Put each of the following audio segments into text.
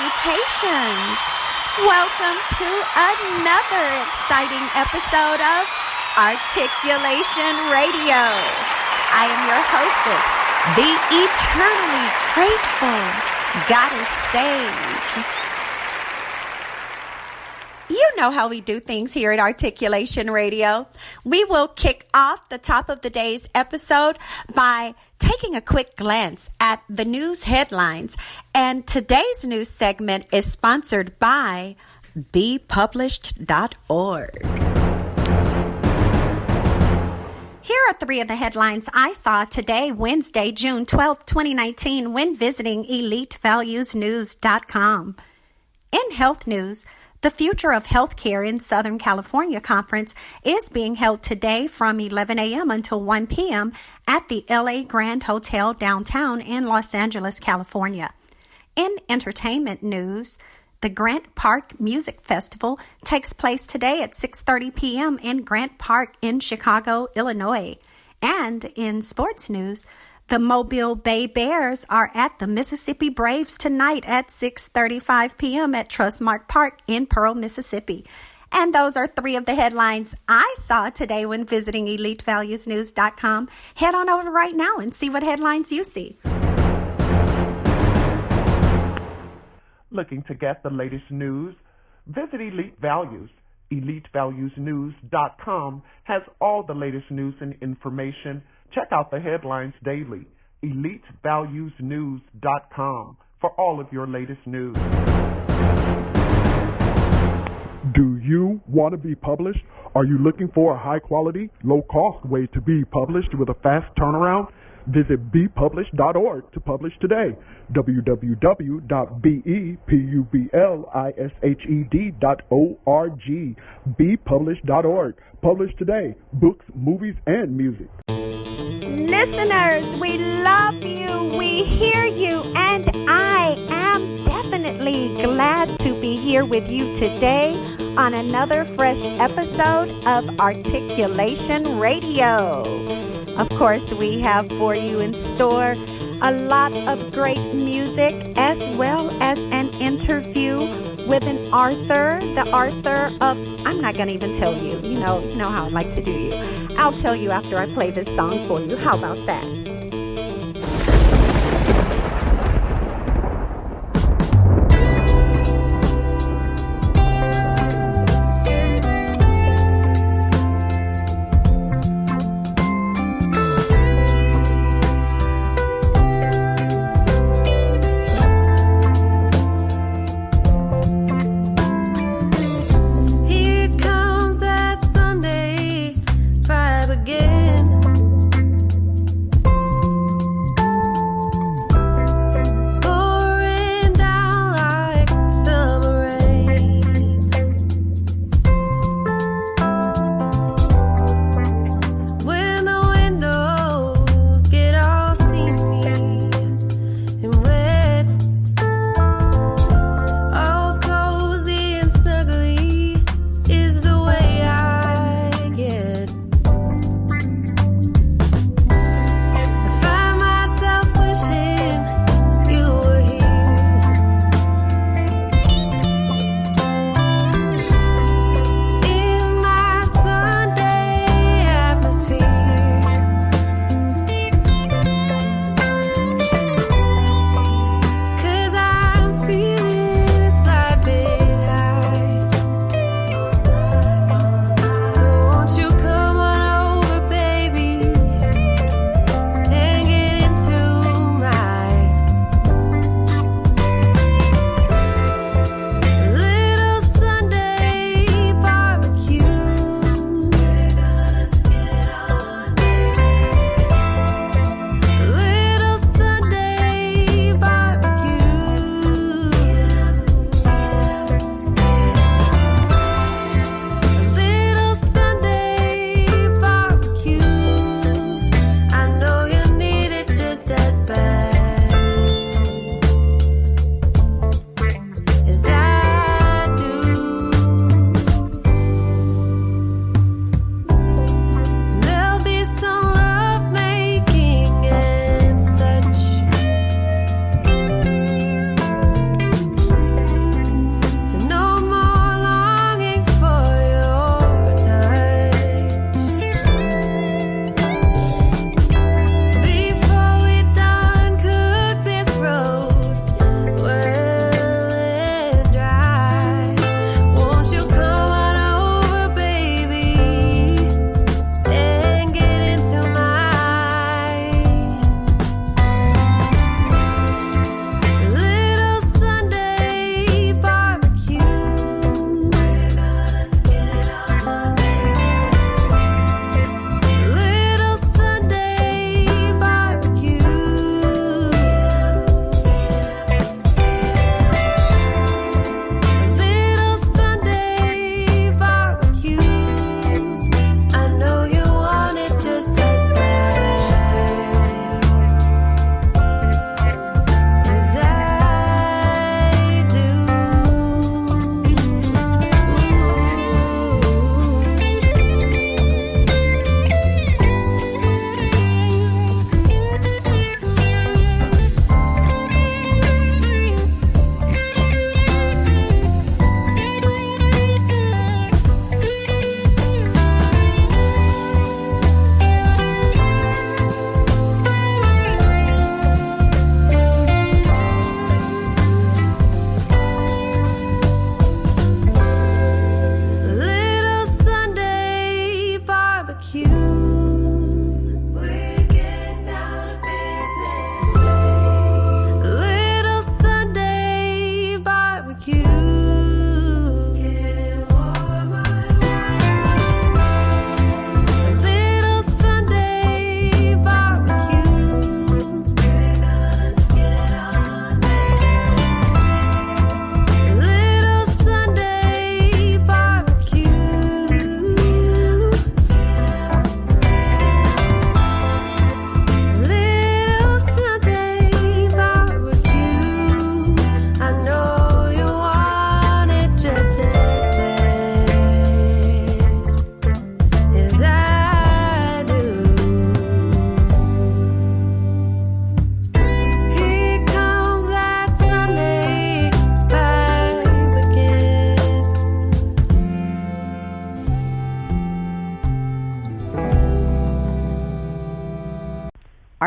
Salutations! Welcome to another exciting episode of Articulation Radio. I am your hostess, the eternally grateful Goddess Sage. You know how we do things here at Articulation Radio. We will kick off the top of the day's episode by taking a quick glance at the news headlines. And today's news segment is sponsored by bepublished.org. Here are three of the headlines I saw today, Wednesday, June 12, 2019, when visiting elitevaluesnews.com. In health news, the Future of Healthcare in Southern California conference is being held today from 11 a.m. until 1 p.m. at the LA Grand Hotel downtown in Los Angeles, California. In entertainment news, the Grant Park Music Festival takes place today at 6:30 p.m. in Grant Park in Chicago, Illinois. And in sports news, the Mobile Bay Bears are at the Mississippi Braves tonight at 6:35 p.m. at Trustmark Park in Pearl, Mississippi. And those are three of the headlines I saw today when visiting elitevaluesnews.com. Head on over right now and see what headlines you see. Looking to get the latest news? Visit Elite Values. EliteValuesNews.com has all the latest news and information. Check out the headlines daily. EliteValuesNews.com for all of your latest news. Do you want to be published? Are you looking for a high-quality, low-cost way to be published with a fast turnaround? Visit bepublished.org to publish today. www.bepublished.org. bepublished.org. Publish today. Books, movies, and music. Listeners, we love you, we hear you, and I am definitely glad to be here with you today on another fresh episode of Articulation Radio. Of course, we have for you in store a lot of great music as well as an interview with an author, the author of, I'm not going to even tell you, you know how I like to do you. I'll tell you after I play this song for you. How about that? Again.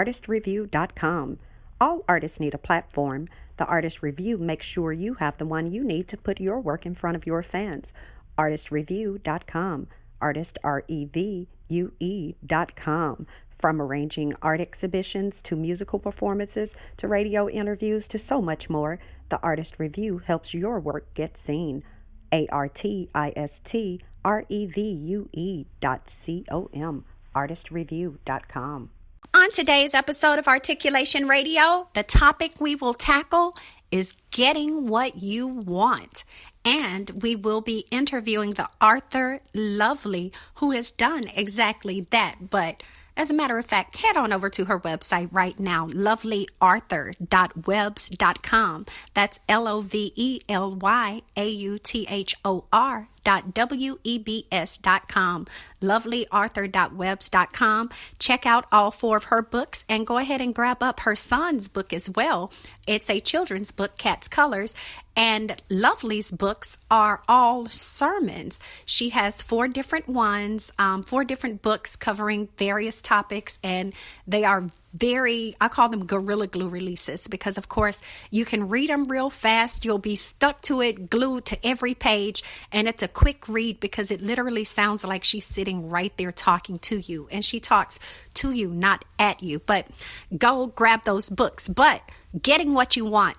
ARTistreview.com. All artists need a platform. The Artist Review makes sure you have the one you need to put your work in front of your fans. ARTistreview.com. Artist, REVUE.com. From arranging art exhibitions to musical performances to radio interviews to so much more, the Artist Review helps your work get seen. ARTistrevue.com. ARTistreview.com. On today's episode of Articulation Radio, the topic we will tackle is getting what you want. And we will be interviewing the author Lovely, who has done exactly that. But as a matter of fact, head on over to her website right now, lovelyauthor.webs.com. That's LOVELYAUTHOR.WEBS.com. lovelyauthor.webs.com. Check out all 4 of her books and go ahead and grab up her son's book as well. It's a children's book, Cat's Colors, and Lovely's books are all sermons. She has 4 different ones, 4 different books covering various topics, and they are I call them Gorilla Glue releases because, of course, you can read them real fast. You'll be stuck to it, glued to every page, and it's a quick read because it literally sounds like she's sitting right there talking to you, and she talks to you, not at you. But go grab those books. But getting what you want.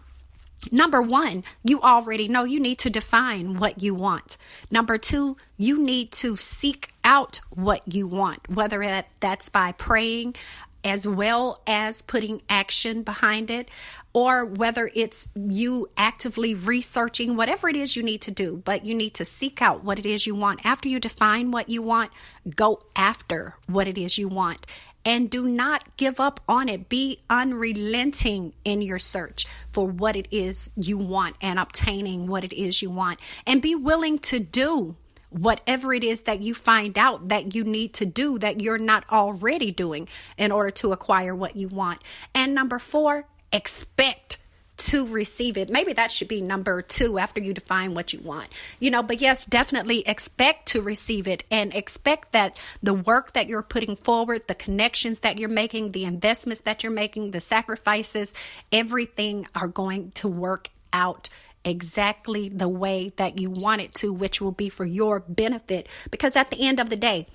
Number 1, you already know you need to define what you want. Number 2, you need to seek out what you want, whether that's by praying, as well as putting action behind it, or whether it's you actively researching, whatever it is you need to do, but you need to seek out what it is you want. After you define what you want, go after what it is you want. And do not give up on it. Be unrelenting in your search for what it is you want and obtaining what it is you want. And be willing to do whatever it is that you find out that you need to do that you're not already doing in order to acquire what you want. And number 4, expect to receive it. Maybe that should be number 2 after you define what you want, but yes, definitely expect to receive it and expect that the work that you're putting forward, the connections that you're making, the investments that you're making, the sacrifices, everything are going to work out exactly the way that you want it to, which will be for your benefit. Because at the end of the day,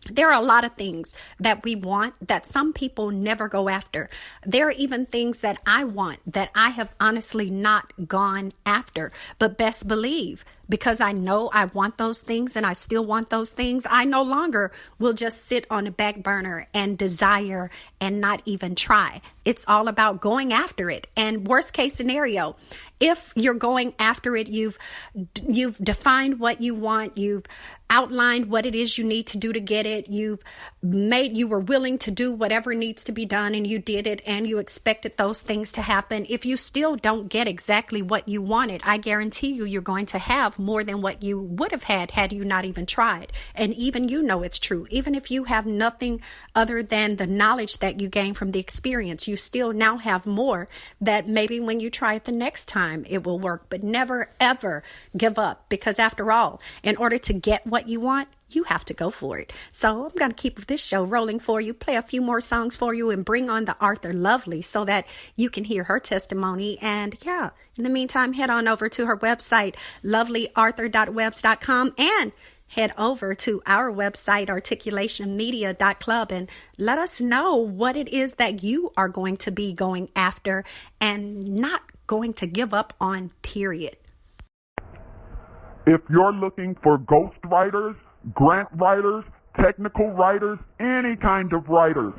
there are a lot of things that we want that some people never go after. There are even things that I want that I have honestly not gone after. But best believe, because I know I want those things and I still want those things, I no longer will just sit on the back burner and desire and not even try. It's all about going after it. And worst case scenario, if you're going after it, you've defined what you want, you've outlined what it is you need to do to get it, you were willing to do whatever needs to be done and you did it and you expected those things to happen. If you still don't get exactly what you wanted, I guarantee you're going to have more than what you would have had you not even tried. And even it's true. Even if you have nothing other than the knowledge that you gain from the experience, you still now have more that maybe when you try it the next time, it will work. But never, ever give up, because after all, in order to get what you want, you have to go for it. So I'm going to keep this show rolling for you, play a few more songs for you, and bring on the author Lovely so that you can hear her testimony. And in the meantime, head on over to her website, lovelyauthor.webs.com, and head over to our website, articulationmedia.club, and let us know what it is that you are going to be going after and not going to give up on, period. If you're looking for ghostwriters, grant writers, technical writers, any kind of writers,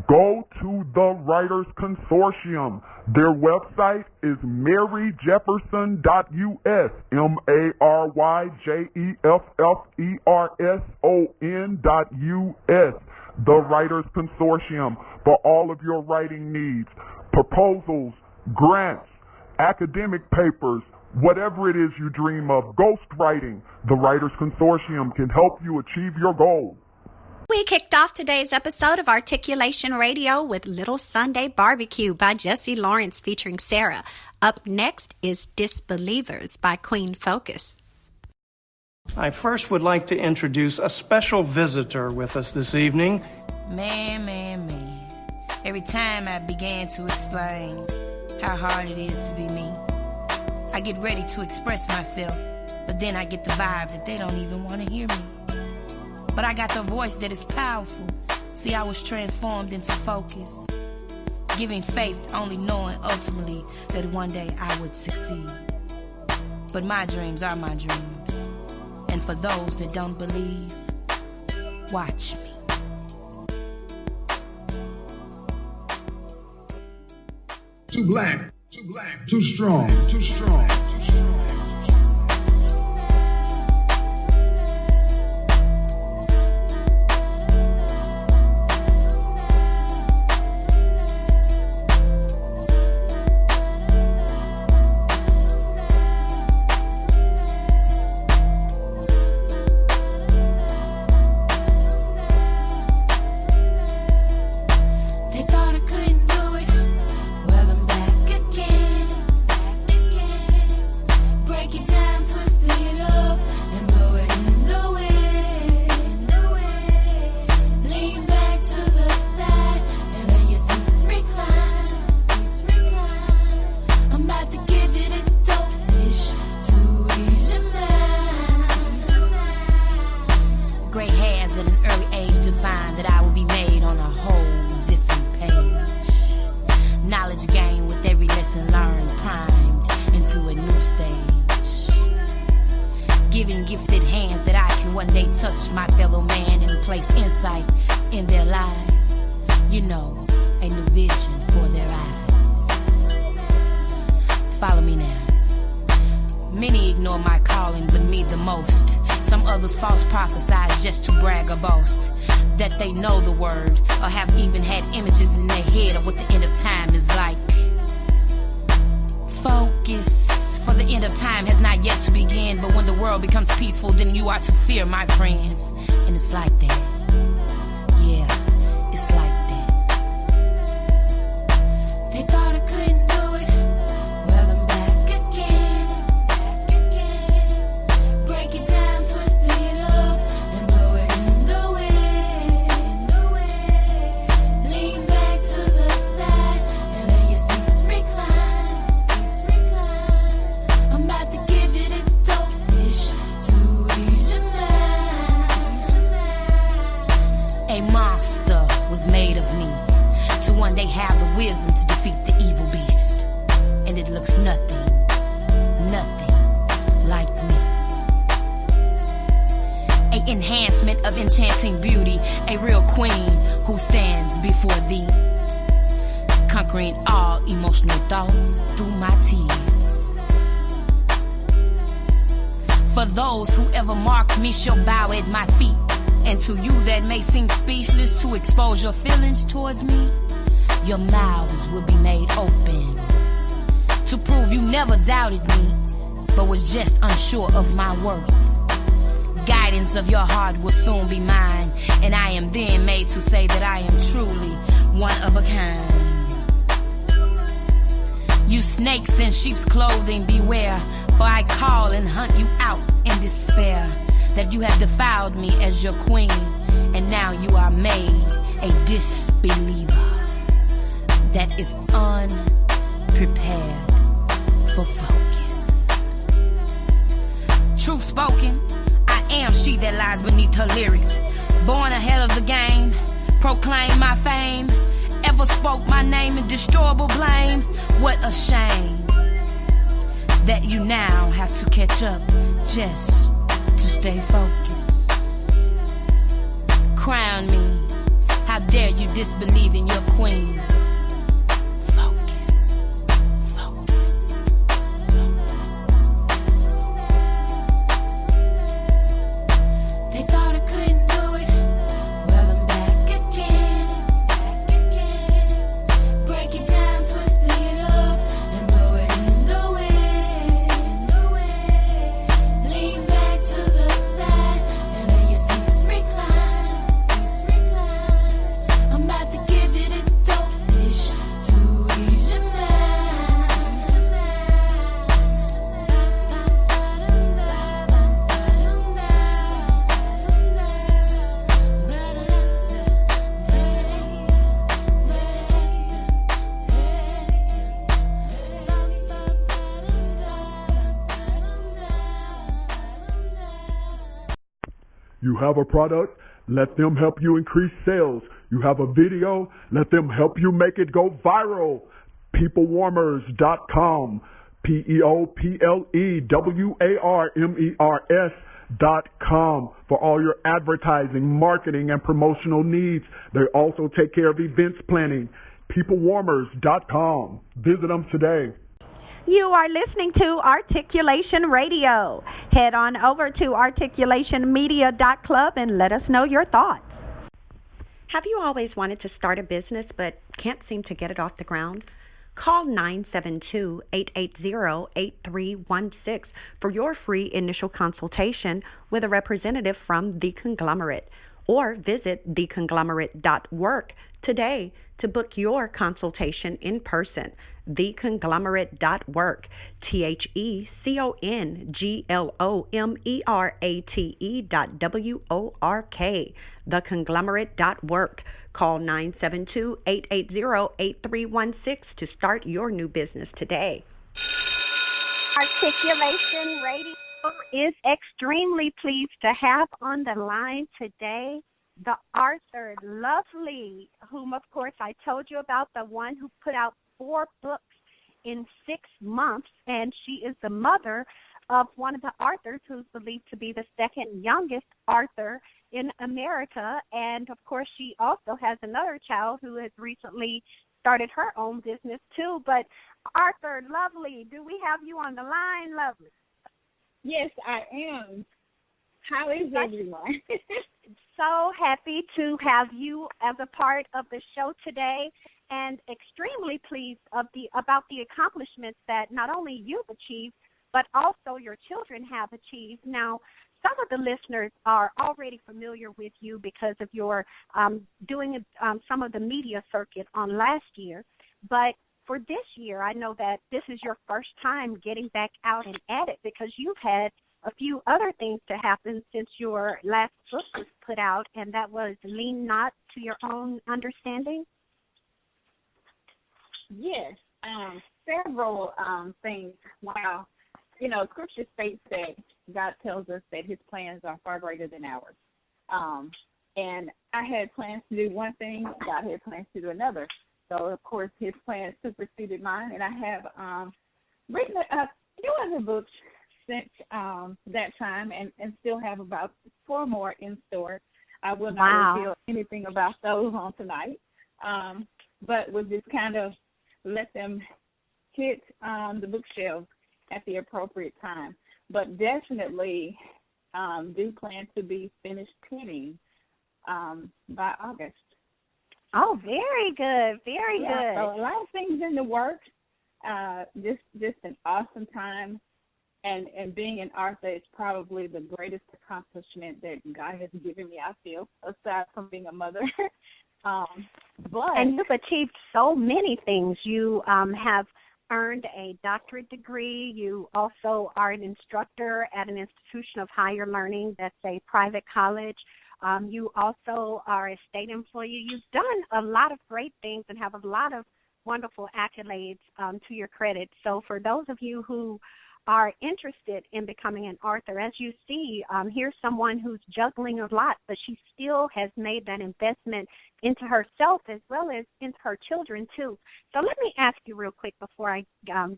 go to the Writers Consortium. Their website is maryjefferson.us, MaryJefferson.us, the Writers Consortium, for all of your writing needs, proposals, grants, academic papers, whatever it is you dream of, ghostwriting. The Writers Consortium can help you achieve your goals. We kicked off today's episode of Articulation Radio with Little Sunday Barbecue by Jesse Lawrence featuring Sarah. Up next is Disbelievers by Queen Focus. I first would like to introduce a special visitor with us this evening. Me. Every time I began to explain how hard it is to be me, I get ready to express myself, but then I get the vibe that they don't even want to hear me. But I got the voice that is powerful. See, I was transformed into focus, giving faith, only knowing ultimately that one day I would succeed. But my dreams are my dreams, and for those that don't believe, watch me. Too black, too strong, too strong, too strong. My friends, and it's like that. Yeah, it's like that. They thought I couldn't do it. Well, I'm back again. Break it down, twist it up, and blow it in the wind. Lean back to the side, and let your seats recline. I'm about to give you this dope dish to ease your mind. A monster was made of me to one day have the wisdom to defeat the evil beast. And it looks nothing like me. A enhancement of enchanting beauty, a real queen who stands before thee, conquering all emotional thoughts through my tears. For those who ever marked me shall bow at my feet. And to you that may seem speechless to expose your feelings towards me, your mouths will be made open to prove you never doubted me, but was just unsure of my worth. Guidance of your heart will soon be mine, and I am then made to say that I am truly one of a kind. You snakes in sheep's clothing, beware, for I call and hunt you out in despair. That you have defiled me as your queen, and now you are made a disbeliever that is unprepared for focus. Truth spoken, I am she that lies beneath her lyrics. Born ahead of the game, proclaim my fame, ever spoke my name in destroyable blame. What a shame that you now have to catch up just to stay focused. Crown me. How dare you disbelieve in your queen? You have a product, let them help you increase sales. You have a video, let them help you make it go viral. Peoplewarmers.com, PeopleWarmers.com for all your advertising, marketing, and promotional needs. They also take care of events planning. Peoplewarmers.com. Visit them today. You are listening to Articulation Radio. Head on over to articulationmedia.club and let us know your thoughts. Have you always wanted to start a business but can't seem to get it off the ground? Call 972-880-8316 for your free initial consultation with a representative from The Conglomerate, or visit theconglomerate.work today to book your consultation in person. Theconglomerate.work, TheConglomerate.work, theconglomerate.work. Call 972-880-8316 to start your new business today. Articulation Radio is extremely pleased to have on the line today the author Lovely, whom, of course, I told you about, the one who put out 4 books in 6 months, and she is the mother of one of the authors who's believed to be the second youngest author in America. And, of course, she also has another child who has recently started her own business, too. But, Arthur, Lovely, do we have you on the line, Lovely? Yes, I am. How is everyone? So happy to have you as a part of the show today, and extremely pleased about the accomplishments that not only you've achieved, but also your children have achieved. Now, some of the listeners are already familiar with you because of your doing some of the media circuit on last year, but for this year, I know that this is your first time getting back out and at it because you've had a few other things to happen since your last book was put out, and that was Lean Not to Your Own Understanding. Yes, several things. Wow. You know, Scripture states that God tells us that his plans are far greater than ours. And I had plans to do one thing, God had plans to do another. So, of course, his plans superseded mine, and I have written a few other books since that time, and still have about 4 more in store. I will not reveal anything about those on tonight, but we'll just kind of let them hit the bookshelves at the appropriate time. But definitely do plan to be finished penning by August. Oh, very good, very good. So a lot of things in the works. Just an awesome time. And being an author is probably the greatest accomplishment that God has given me, I feel, aside from being a mother. And you've achieved so many things. You have earned a doctorate degree. You also are an instructor at an institution of higher learning that's a private college. You also are a state employee. You've done a lot of great things and have a lot of wonderful accolades to your credit. So for those of you who are interested in becoming an author, as you see, here's someone who's juggling a lot, but she still has made that investment into herself as well as into her children, too. So let me ask you real quick before I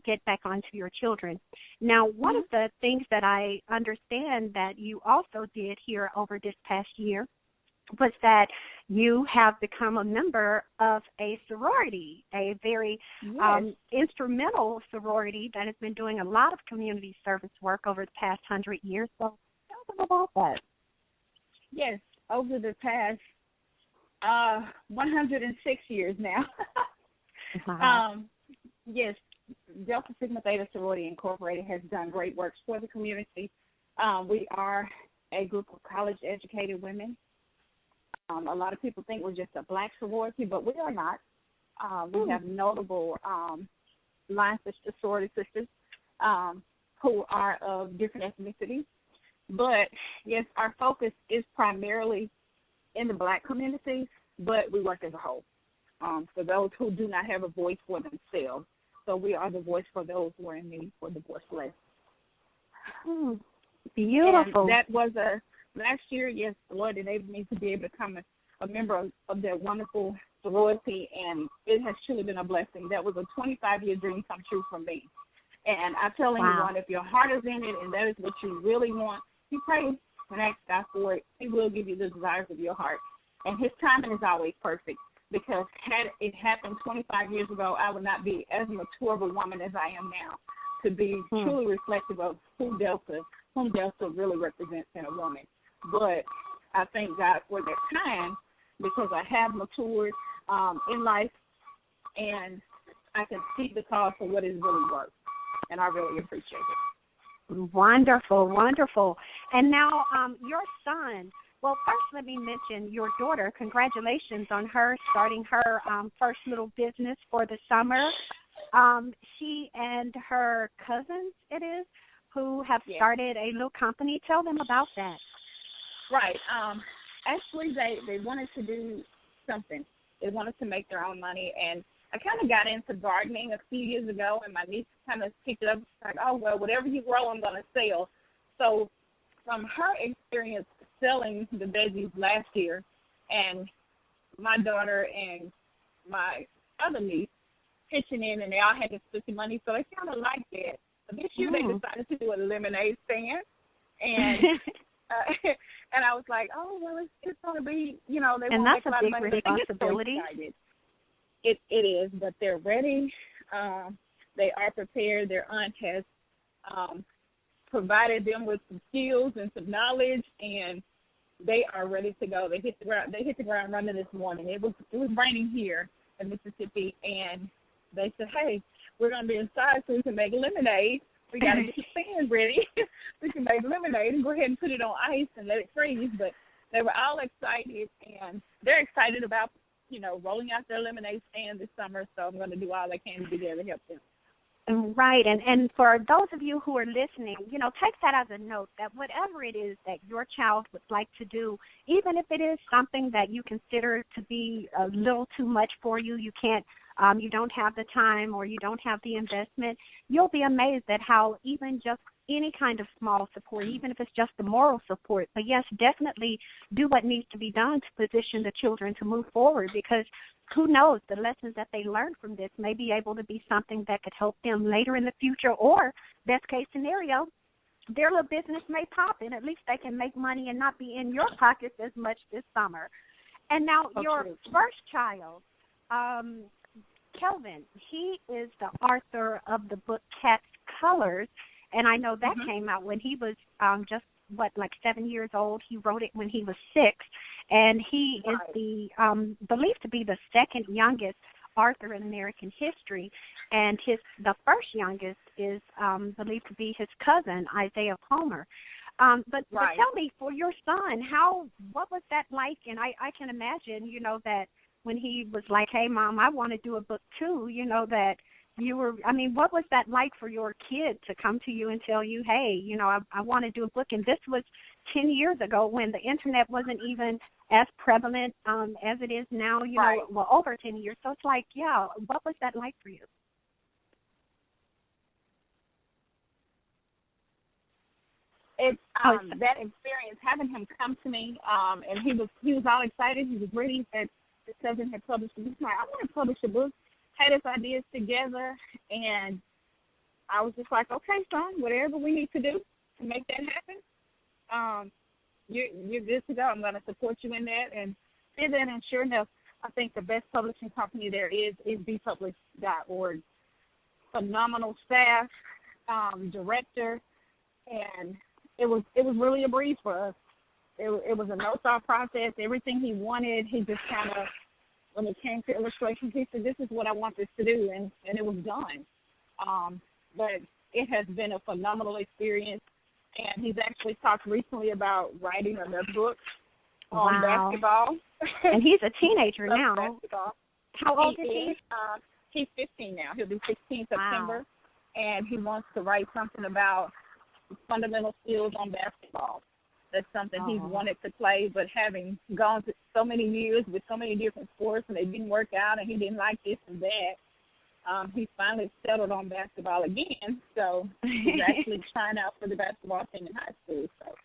get back onto your children. Now, one of the things that I understand that you also did here over this past year was that you have become a member of a sorority, a very instrumental sorority that has been doing a lot of community service work over the past 100 years. So tell us about that. Yes, over the past 106 years now. Yes, Delta Sigma Theta Sorority Incorporated has done great work for the community. We are a group of college-educated women. A lot of people think we're just a black sorority, but we are not. We have notable line sister sorority sisters who are of different ethnicities. But, yes, our focus is primarily in the black communities, but we work as a whole for those who do not have a voice for themselves. So we are the voice for those who are in need for the voiceless. Beautiful. And that was last year, yes, the Lord enabled me to be able to become a member of that wonderful sorority, and it has truly been a blessing. That was a 25-year dream come true for me. And I tell anyone, if your heart is in it and that is what you really want, you pray and ask God for it. He will give you the desires of your heart. And his timing is always perfect, because had it happened 25 years ago, I would not be as mature of a woman as I am now to be truly reflective of whom Delta really represents in a woman. But I thank God for that time, because I have matured in life, and I can see the cause for what is really worth, and I really appreciate it. Wonderful, wonderful. And now your son, well, first let me mention your daughter. Congratulations on her starting her first little business for the summer. She and her cousins, it is, who have started a little company. Tell them about that. Right. Actually, they wanted to do something. They wanted to make their own money, and I kind of got into gardening a few years ago, and my niece kind of picked it up. Like, oh, well, whatever you grow, I'm going to sell. So from her experience selling the veggies last year, and my daughter and my other niece pitching in, and they all had to split the money, so they kind of liked that. But this year they decided to do a lemonade stand, and and I was like, oh, well, it's going to be, they want to make a lot of money. And that's a big responsibility. It is, but they're ready. They are prepared. Their aunt has provided them with some skills and some knowledge, and they are ready to go. They hit the ground running this morning. It was raining here in Mississippi, and they said, hey, we're going to be inside so we can make lemonade. We got to get the stand ready. We can make lemonade and go ahead and put it on ice and let it freeze. But they were all excited, and they're excited about, rolling out their lemonade stand this summer. So I'm going to do all I can to be there to help them. Right, and for those of you who are listening, take that as a note that whatever it is that your child would like to do, even if it is something that you consider to be a little too much for you, you don't have the time or you don't have the investment, you'll be amazed at how even just any kind of small support, even if it's just the moral support, but yes, definitely do what needs to be done to position the children to move forward, because who knows, the lessons that they learn from this may be able to be something that could help them later in the future, or best case scenario, their little business may pop and at least they can make money and not be in your pockets as much this summer. And now your first child, Kelvin, he is the author of the book Cat's Colors, and I know that came out when he was just, 7 years old. He wrote it when he was 6, and he is believed to be the second youngest author in American history, and the first youngest is believed to be his cousin, Isaiah Palmer. But tell me, for your son, what was that like? And I can imagine, that when he was like, hey, Mom, I want to do a book too, that you were, what was that like for your kid to come to you and tell you, hey, I want to do a book? And this was 10 years ago when the internet wasn't even as prevalent as it is now, over 10 years. So it's like, what was that like for you? It's that experience, having him come to me, and he was all excited. He was ready. That his cousin had published a book. He's like, I want to publish a book. Had his ideas together, and I was just like, okay, son, whatever we need to do to make that happen, you're good to go. I'm going to support you in that, and did that. And sure enough, I think the best publishing company there is bepublished.org. Phenomenal staff, director, and it was really a breeze for us. It was a no-thought process. Everything he wanted, he just kind of, when it came to illustrations, he said, this is what I want this to do, and it was done. But it has been a phenomenal experience, and he's actually talked recently about writing another book on basketball. And he's a teenager now. Basketball. How old is he? He's 15 now. He'll be 16 September, and he wants to write something about fundamental skills on basketball. That's something he's wanted to play, but having gone to so many years with so many different sports and they didn't work out and he didn't like this and that, he's finally settled on basketball again. So he's actually trying out for the basketball team in high school. So.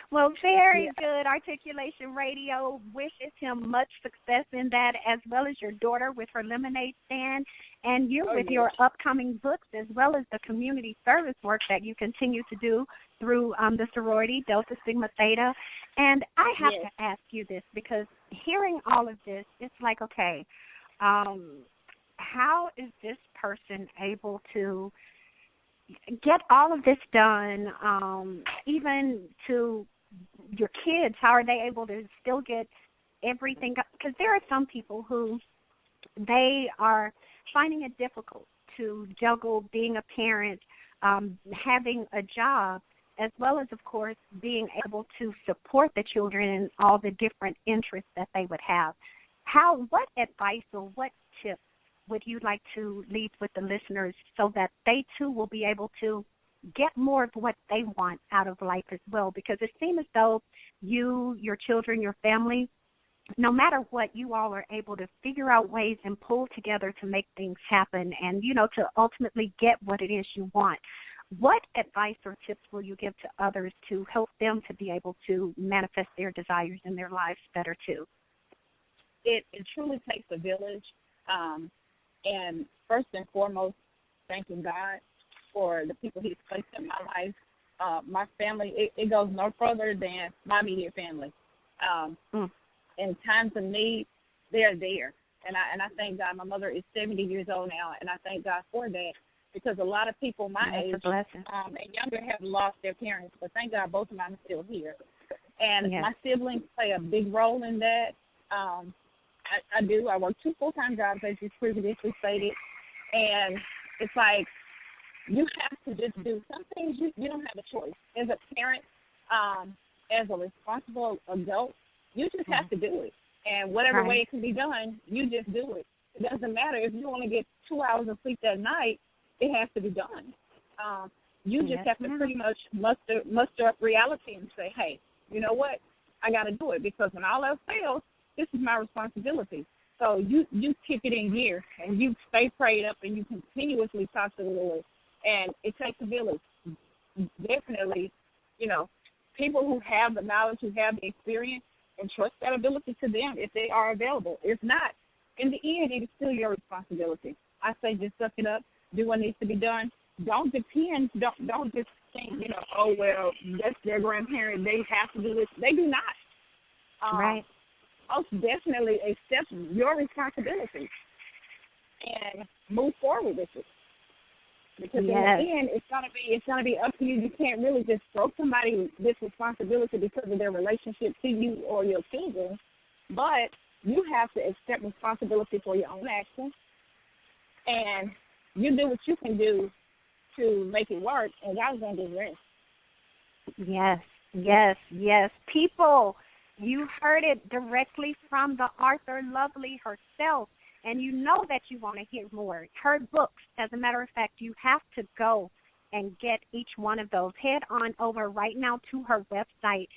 Well, very good. Articulation Radio wishes him much success in that, as well as your daughter with her lemonade stand, and you with your upcoming books, as well as the community service work that you continue to do through the sorority, Delta Sigma Theta. And I have to ask you this, because hearing all of this, it's like, okay, how is this person able to get all of this done, even to your kids? How are they able to still get everything? Because there are some people who they are finding it difficult to juggle being a parent, having a job, as well as, of course, being able to support the children in all the different interests that they would have. What advice or what tips would you like to leave with the listeners so that they, too, will be able to get more of what they want out of life as well? Because it seems as though you, your children, your family, no matter what, you all are able to figure out ways and pull together to make things happen and, to ultimately get what it is you want. What advice or tips will you give to others to help them to be able to manifest their desires in their lives better, too? It truly takes a village. And first and foremost, thanking God for the people He's placed in my life. My family, it goes no further than my immediate family. In times of need, they're there. And I thank God. My mother is 70 years old now, and I thank God for that, because a lot of people my age and younger have lost their parents. But thank God both of mine are still here. And my siblings play a big role in that. I do. I work 2 full-time jobs, as you previously stated, and it's like you have to just do some things. You don't have a choice. As a parent, as a responsible adult, you just have to do it. And whatever way it can be done, you just do it. It doesn't matter if you only get 2 hours of sleep that night, it has to be done. You just have to pretty much muster up reality and say, hey, you know what? I got to do it, because when all else fails, this is my responsibility. So you kick it in gear, and you stay prayed up, and you continuously talk to the Lord. And it takes a village. Definitely, people who have the knowledge, who have the experience, and trust that ability to them if they are available. If not, in the end, it is still your responsibility. I say just suck it up, do what needs to be done. Don't depend, don't just think, oh, well, that's their grandparent, they have to do this. They do not. Right. Most definitely accept your responsibility and move forward with it. Because in the end, it's gonna be up to you. You can't really just throw somebody this responsibility because of their relationship to you or your children, but you have to accept responsibility for your own actions, and you do what you can do to make it work, and God's gonna do the rest. Yes. People, you heard it directly from the author Lovely herself, and you know that you want to hear more. Her books, as a matter of fact, you have to go and get each one of those. Head on over right now to her website,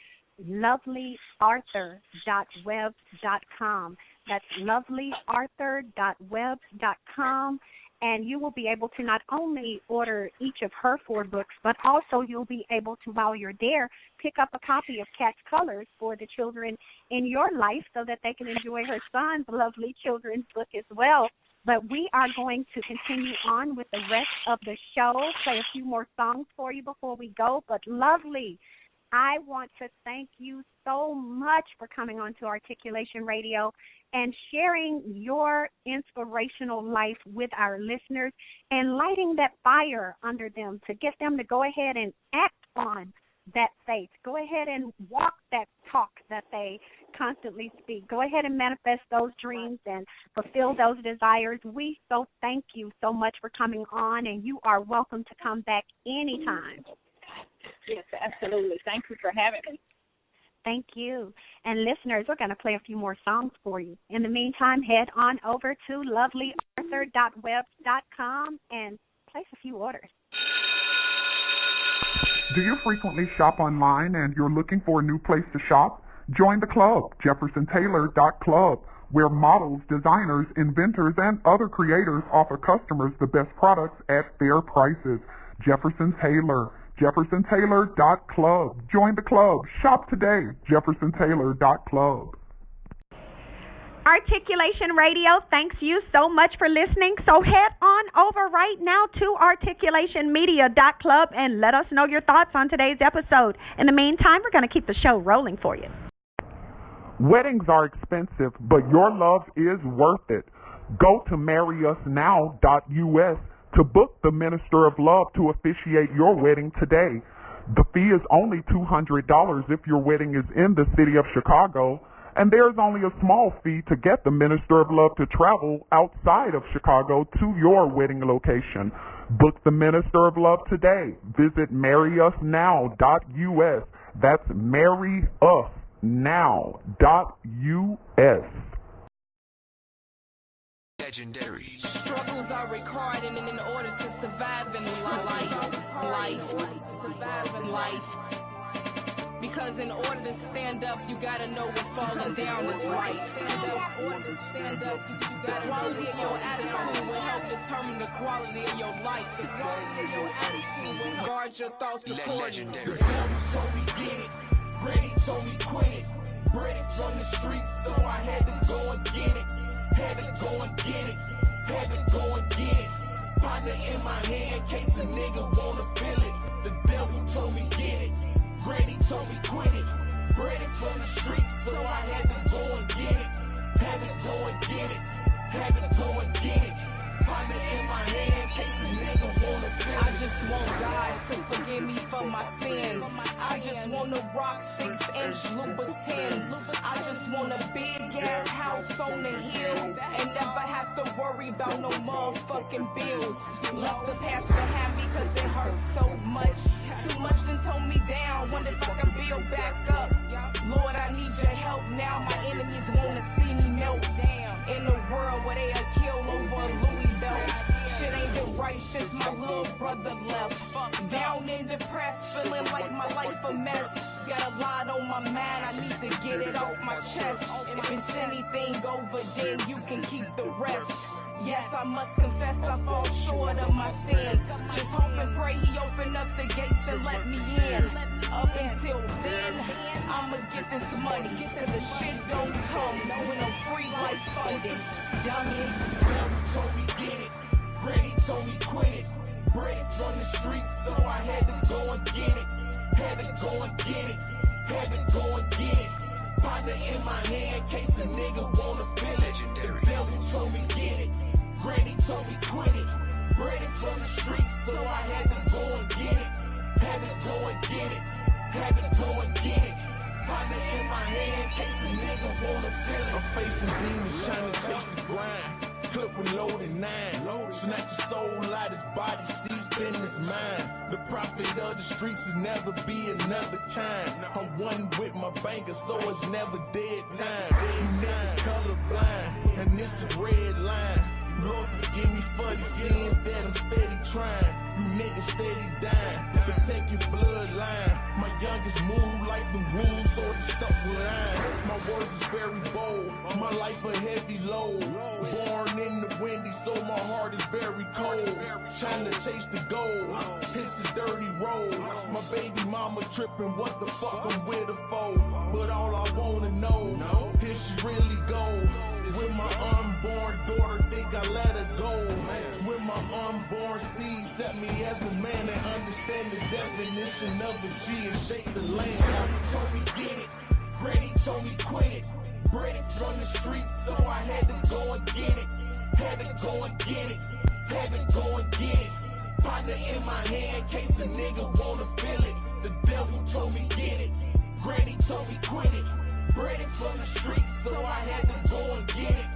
lovelyarthur.webs.com. That's lovelyarthur.webs.com. And you will be able to not only order each of her 4 books, but also you'll be able to, while you're there, pick up a copy of Cat's Colors for the children in your life so that they can enjoy her son's lovely children's book as well. But we are going to continue on with the rest of the show, play a few more songs for you before we go. But Lovely, I want to thank you so much for coming on to Articulation Radio and sharing your inspirational life with our listeners and lighting that fire under them to get them to go ahead and act on that faith. Go ahead and walk that talk that they constantly speak. Go ahead and manifest those dreams and fulfill those desires. We so thank you so much for coming on, and you are welcome to come back anytime. Yes, absolutely. Thank you for having me. Thank you. And listeners, we're going to play a few more songs for you. In the meantime, head on over to lovelyarthur.webs.com and place a few orders. Do you frequently shop online and you're looking for a new place to shop? Join the club, JeffersonTaylor.club, where models, designers, inventors, and other creators offer customers the best products at fair prices. Jefferson Taylor, JeffersonTaylor.club. Join the club. Shop today. JeffersonTaylor.club. Articulation Radio, thanks you so much for listening. So head on over right now to articulationmedia.club and let us know your thoughts on today's episode. In the meantime, we're going to keep the show rolling for you. Weddings are expensive, but your love is worth it. Go to marryusnow.us to book the Minister of Love to officiate your wedding today. The fee is only $200 if your wedding is in the city of Chicago, and there's only a small fee to get the Minister of Love to travel outside of Chicago to your wedding location. Book the Minister of Love today. Visit marryusnow.us. That's marryusnow.us. Legendary. Struggles are required in order to survive in life. Because in order to stand up, you gotta know what falling down is like. Stand up, you gotta know the quality of your attitude will help determine the quality of your life. The quality of your attitude will guard your thoughts accordingly. The devil told me get it, Granny told me quit it. Bred it from the streets, so I had to go and get it. Had to go and get it. Partner in my hand, case a nigga wanna feel it. The devil told me get it. Granny told me quit it. Bred it from the streets, so I had to go and get it. Partner in my hand, case a nigga wanna feel it. I just want God to forgive me for my sins. I just want to rock 6-inch Louboutins. I just want a big ass house on the hill and never have to worry about no motherfucking bills. Left the past behind me cause it hurts so much. Too much done told me down. Wonder if I can build back up. Lord, I need your help now. My enemies wanna see me melt down in a world where they kill over a Louis belt. Shit ain't been right since my little brother left. Down and depressed, feeling like my life a mess. Got a lot on my mind, I need to get it off my chest. If it's anything over, then you can keep the rest. Yes, I must confess I fall short of my sins. Just hope and pray he open up the gates and let me in. Up until then, I'ma get this money. Cause the shit don't come when I'm free like funding. Dummy. Devil told me get it. Granny told me quit it. Bred it from the streets, so I had to go and get it. Partner in my hand, case a nigga wanna feel it. The devil told me get it. Granny told me quit it. Bred it from the streets, so I had to go and get it. Partner in my hand, case a nigga wanna feel it. I'm facing demons trying to chase the grind. Clip with loaded nines. Snatch his soul out his body, seized in his mind. The prophet of the streets will never be another kind. I'm one with my banger, so it's never dead time. You niggas colorblind, and this a red line. Lord, forgive me for the sins that I'm steady trying. You niggas steady dying, protect your bloodline. My youngest move like the wolves, so they stuck with line. My words is very bold, my life a heavy load. Born in the windy, so my heart is very cold. Trying to chase the gold, it's a dirty road. My baby mama tripping, what the fuck I'm with her for? But all I wanna know, if she really go. With my unborn daughter, think I let her go. With my unborn seed, set me as a man and understand the definition of a G and shake the land. Granny told me get it, Granny told me quit it. Bred it from the streets, so I had to go and get it. Partner in my hand, case a nigga wanna feel it. The devil told me get it, Granny told me quit it. Bred it from the streets, so I had to go and get it.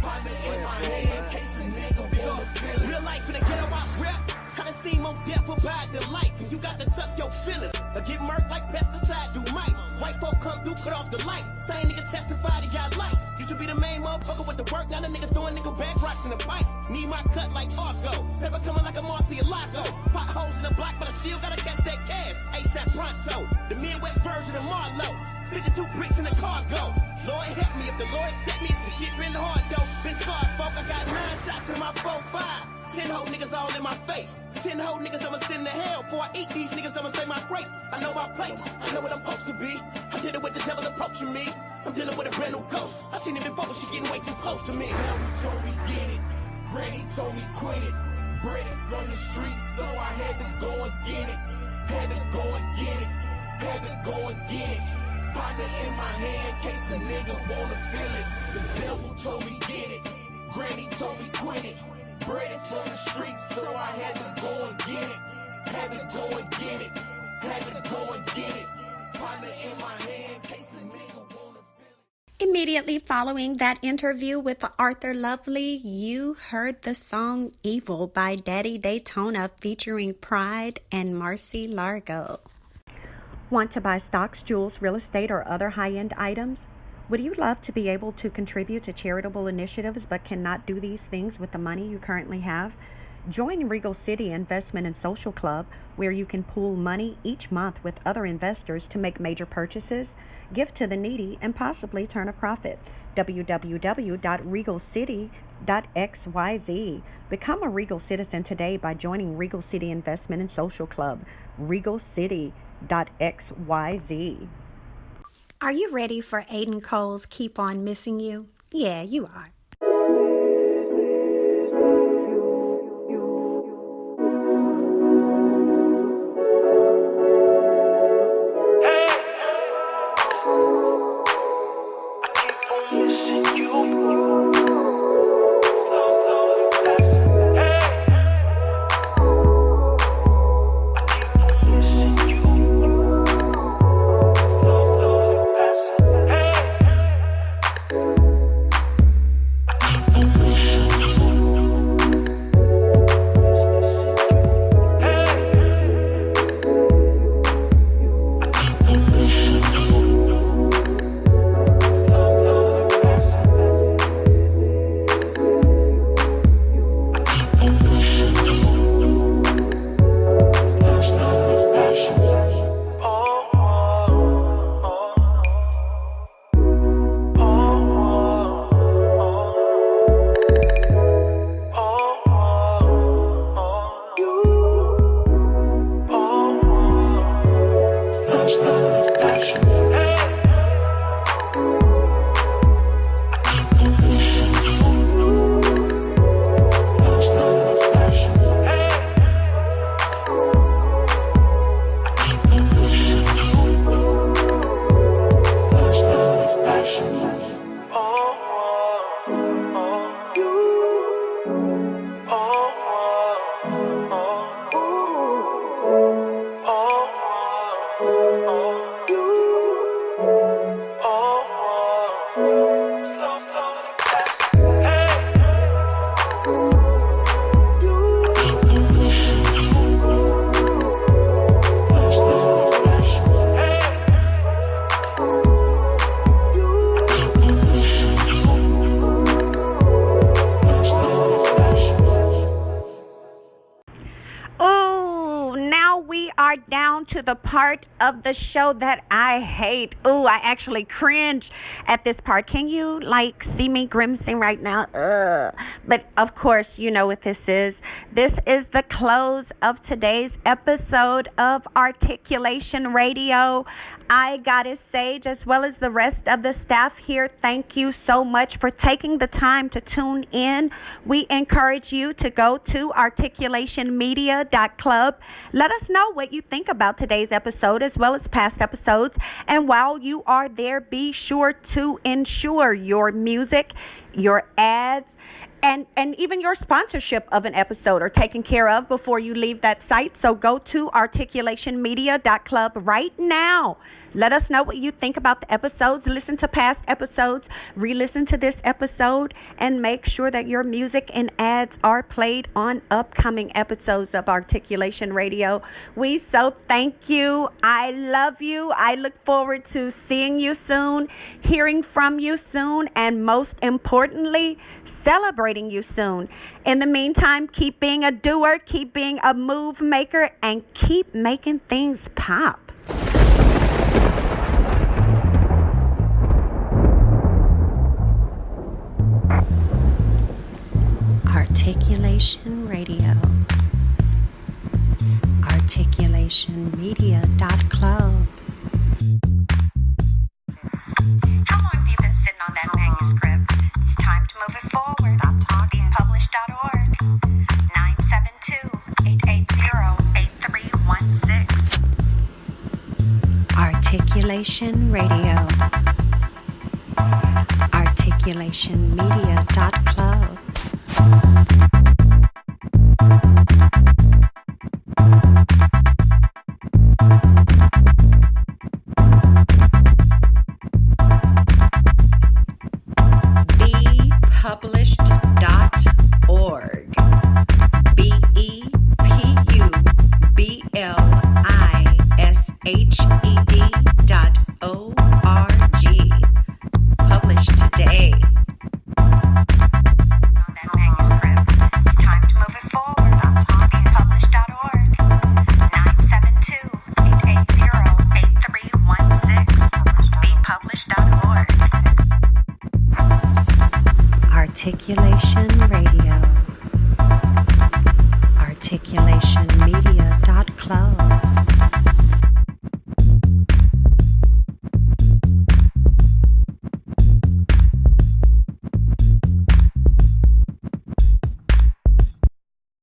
Partner in my hand, case a nigga wanna feel it. Real life in the ghetto, I rep. I done seen more death about than life. And you got to tuck your feelings. Or get murked like pesticide do mice. White folk come through, cut off the light. Same nigga testified he got light. Used to be the main motherfucker with the work. Now the nigga throwing nigga back rocks in the pipe. Need my cut like Argo. Paper coming like a Marcialago. Potholes in the block, but I still gotta catch that cash. ASAP pronto. The Midwest version of Marlowe. 52 bricks in the cargo. Lord help me, if the Lord set me, it's the shit really hard though. Been scarred, folk, I got 9 shots in my 4-5. 10 whole niggas all in my face. 10 whole niggas I'ma send to hell. Before I eat these niggas I'ma say my grace. I know my place, I know what I'm supposed to be. I did it with the devil approaching me. I'm dealing with a brand new ghost. I seen it before, but she getting way too close to me. Daddy told me get it, Granny told me quit it. Bread it from the streets, so I had to go and get it. Had to go and get it, had to go and get it. Partner in my hand, case a nigga wanna feel it. The devil told me get it, Granny told me quit it. Bread it from the streets, so I had to go and get it. Had to go and get it, had to go and get it. Partner in my hand, case a nigga wanna feel it. Immediately following that interview with Arthur Lovely, you heard the song Evil by Daddy Daytona featuring Pride and Marcy Largo. Want to buy stocks, jewels, real estate, or other high-end items? Would you love to be able to contribute to charitable initiatives but cannot do these things with the money you currently have? Join Regal City Investment and Social Club, where you can pool money each month with other investors to make major purchases, give to the needy, and possibly turn a profit. www.regalcity.xyz. Become a Regal citizen today by joining Regal City Investment and Social Club. regalcity.xyz. Are you ready for Aiden Cole's Keep On Missing You? Yeah, you are. To the part of the show that I hate. Ooh, I actually cringe at this part. Can you see me grimacing right now? But of course, you know what this is. This is the close of today's episode of Articulation Radio. I gotta say, as well as the rest of the staff here, thank you so much for taking the time to tune in. We encourage you to go to articulationmedia.club. Let us know what you think about today's episode as well as past episodes. And while you are there, be sure to ensure your music, your ads, and even your sponsorship of an episode are taken care of before you leave that site. So go to articulationmedia.club right now. Let us know what you think about the episodes. Listen to past episodes. Re-listen to this episode. And make sure that your music and ads are played on upcoming episodes of Articulation Radio. We so thank you. I love you. I look forward to seeing you soon, hearing from you soon, and most importantly, celebrating you soon. In the meantime, keep being a doer, keep being a move maker, and keep making things pop. Articulation Radio. Articulationmedia.club. How long have you been sitting on that manuscript? It's time to move it forward. Stop talking. Beingpublished.org. 972-880-8316. Articulation Radio. Articulationmedia.club.